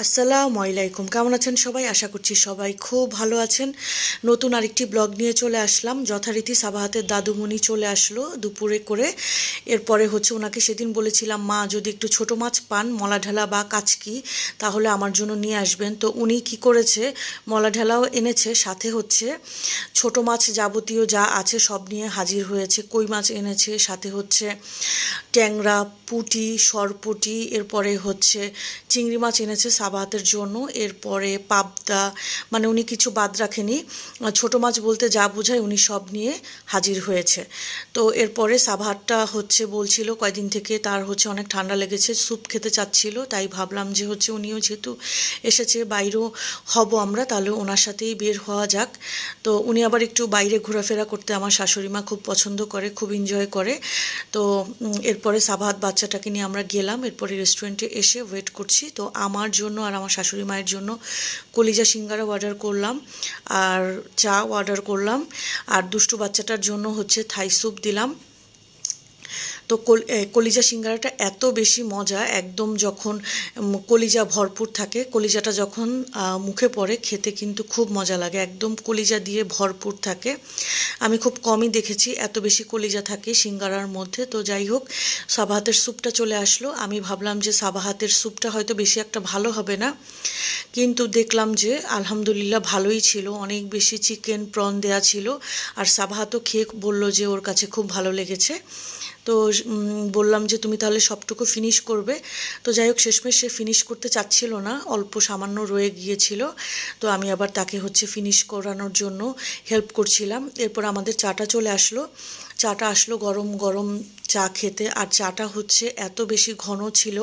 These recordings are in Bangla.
আসসালামু আলাইকুম, কেমন আছেন সবাই? আশা করছি সবাই খুব ভালো আছেন। নতুন আরেকটি ব্লগ নিয়ে চলে আসলাম। যথারীতি সাবাহাতের দাদুমণি চলে আসলো দুপুরে করে। এরপরে ওনাকে সেদিন বলেছিলাম, মা যদি একটু ছোট মাছ পান, মলা ঢালা বা কাচকি, তাহলে আমার জন্য নিয়ে আসবেন। তো উনি কি করেছে, মলা ঢালাও এনেছে, সাথে ছোট মাছ যাবতীয় যা আছে সব নিয়ে হাজির হয়েছে। কই মাছ এনেছে, সাথে ট্যাংরা, পুঁটি, সরপুঁটি, এরপরে চিংড়ি মাছ এনেছে সাবাহাতের জন্য। এরপরে পাবদা, মানে উনি কিছু বাদ রাখেনি। ছোট মাছ বলতে যা বোঝায় উনি সব নিয়ে হাজির হয়েছে। তো এরপরে সাবাহাতটা বলছিল কয়দিন থেকে তার অনেক ঠান্ডা লেগেছে, স্যুপ খেতে চাচ্ছিল। তাই ভাবলাম যে উনিও যেহেতু এসেছে, বাইরেও হব আমরা, তাহলে ওনার সাথেই বের হওয়া যাক। তো উনি আবার একটু বাইরে ঘোরাফেরা করতে আমার শাশুড়ি মা খুব পছন্দ করে, খুব এনজয় করে। তো এরপরে সাবাহাত বাচ্চাটাকে নিয়ে আমরা গেলাম। এরপরে রেস্টুরেন্টে এসে ওয়েট করছি। তো আমার জন্য আর আমার শাশুড়ি মায়ের জন্য কলিজা সিঙ্গারা অর্ডার করলাম, আর চা অর্ডার করলাম। আর দুষ্টু বাচ্চাটার জন্য থাই স্যুপ দিলাম। তো কলিজা সিঙ্গারাটা এত বেশি মজা, একদম যখন কলিজা ভরপুর থাকে, কলিজাটা যখন মুখে পড়ে খেতে কিন্তু খুব মজা লাগে, একদম কলিজা দিয়ে ভরপুর থাকে। আমি খুব কমই দেখেছি এত বেশি কলিজা থাকে সিঙ্গারার মধ্যে। তো যাই হোক, সাবাহাতের স্যুপটা চলে আসলো। আমি ভাবলাম যে সাবাহাতের স্যুপটা হয়তো বেশি একটা ভালো হবে না, কিন্তু দেখলাম যে আলহামদুলিল্লাহ ভালোই ছিল। অনেক বেশি চিকেন প্রন দেয়া ছিল। আর সাবাহাতও খেয়ে বলল যে ওর কাছে খুব ভালো লেগেছে। তো বললাম যে তুমি তাহলে সবটুকু ফিনিশ করবে। তো যাই হোক, শেষমেশ সে ফিনিশ করতে চাচ্ছিল না, অল্প সামান্য রয়ে গিয়েছিল। তো আমি আবার তাকে ফিনিশ করানোর জন্য হেল্প করছিলাম। এরপর আমাদের চাটা চলে আসলো। চাটা আসলো গরম গরম চা খেতে। আর চাটা এত বেশি ঘন ছিল,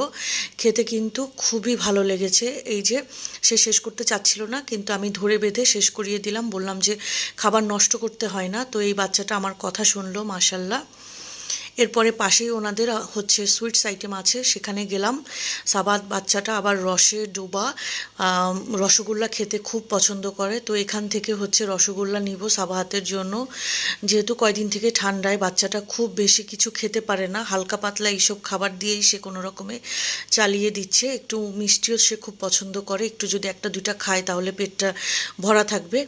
খেতে কিন্তু খুবই ভালো লেগেছে। এই যে সে শেষ করতে চাচ্ছিল না, কিন্তু আমি ধরে বেঁধে শেষ করিয়ে দিলাম, বললাম যে খাবার নষ্ট করতে হয় না। তো এই বাচ্চাটা আমার কথা শুনলো, মাশাল্লাহ। এরপরে পাশেই ওনাদের সুইটস আইটেম আছে, সেখানে গেলাম। সাবাত বাচ্চাটা আবার রসে ডোবা রসগোল্লা খেতে খুব পছন্দ করে। তো এখান থেকে রসগোল্লা নিব সাবাহাতের জন্য। যেহেতু কয়দিন থেকে ঠান্ডায় বাচ্চাটা খুব বেশি কিছু খেতে পারে না, হালকা পাতলা এইসব খাবার দিয়েই সে কোনো রকমে চালিয়ে দিচ্ছে। একটু মিষ্টিও সে খুব পছন্দ করে, একটু যদি একটা দুইটা খায় তাহলে পেটটা ভরা থাকবে।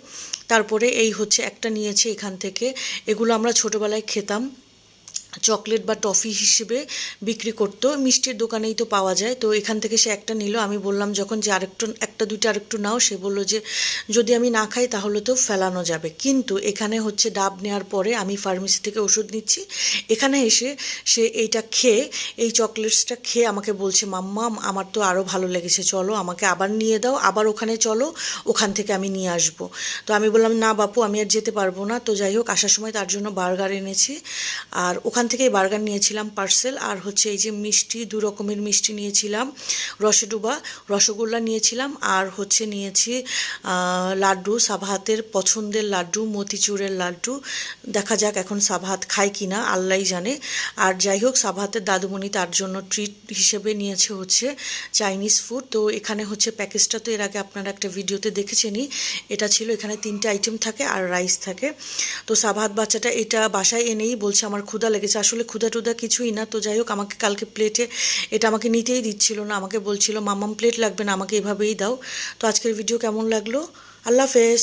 তারপরে এই একটা নিয়েছে এখান থেকে। এগুলো আমরা ছোটোবেলায় খেতাম, চকলেট বা টফি হিসেবে বিক্রি করতো, মিষ্টির দোকানেই তো পাওয়া যায়। তো এখান থেকে সে একটা নিল। আমি বললাম যখন যে একটা দুইটা আরেকটু নাও, সে বলল যে যদি আমি না খাই তাহলে তো ফেলানো যাবে। কিন্তু এখানে ডাব নেওয়ার পরে আমি ফার্মেসি থেকে ওষুধ নিচ্ছি, এখানে এসে সে এইটা খেয়ে, এই চকলেটসটা খেয়ে আমাকে বলছে, মাম্মা আমার তো আরও ভালো লেগেছে, চলো আমাকে আবার নিয়ে দাও, আবার ওখানে চলো, ওখান থেকে আমি নিয়ে আসবো। তো আমি বললাম না বাপু, আমি আর যেতে পারবো না। তো যাই হোক, আসার সময় তার জন্য বার্গার এনেছি, আর ওখান থেকেই বার্গার নিয়েছিলাম পার্সেল। আর এই যে মিষ্টি, দু রকমের মিষ্টি নিয়েছিলাম, রসে ডুবা রসগোল্লা নিয়েছিলাম, আর নিয়েছি লাড্ডু, সাবাহাতের পছন্দের লাড্ডু, মতিচুরের লাড্ডু। দেখা যাক এখন সাবাহাত খায় কি না, আল্লাহই জানে। আর যাই হোক, সাবাহাতের দাদুমণি তার জন্য ট্রিট হিসেবে নিয়েছে চাইনিজ ফুড। তো এখানে প্যাকেজটা তো এর আগে আপনারা একটা ভিডিওতে দেখেছেনই। এটা ছিল, এখানে 3টে আইটেম থাকে আর রাইস থাকে। তো সাবাহাত বাচ্চাটা এটা বাসায় এনেই বলছে আমার ক্ষুধা লেগেছে। আসলে ক্ষুধা টুধা কিছুই না। তো যাই হোক, আমাকে কালকে প্লেটে এটা আমাকে নিতেই দিচ্ছিল না, আমাকে বলছিল মাম্মাম প্লেট লাগবে না, আমাকে এভাবেই দাও। তো আজকের ভিডিও কেমন লাগলো? আল্লাহ হাফেজ।